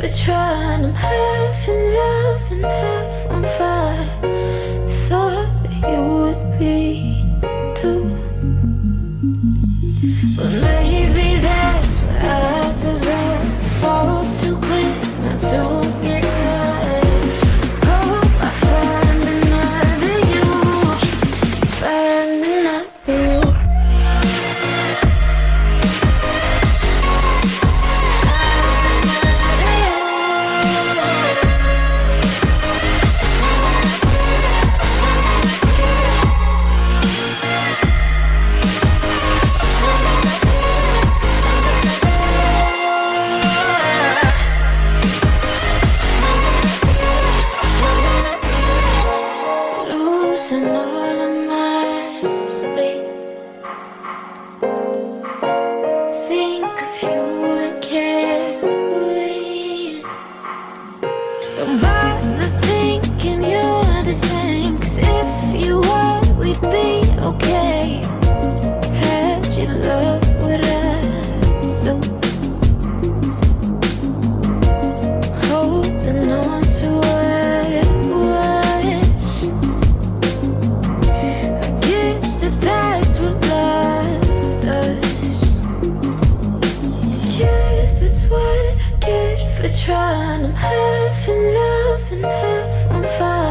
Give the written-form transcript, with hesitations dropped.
for trying. I'm half in love and half on fire. Thought that you would be too. But maybe that's what I deserve. Fall too quick, not to get hurt. Hope I find another you. Find another you. Losing all of my sleep. Think of you and carry. Don't bother thinking you're the same, 'cause if you were, we'd be okay. Had you loved what I do, holding on to what was. I guess that's what love does. Guess that's what I get for trying. I'm half in love and half on fire.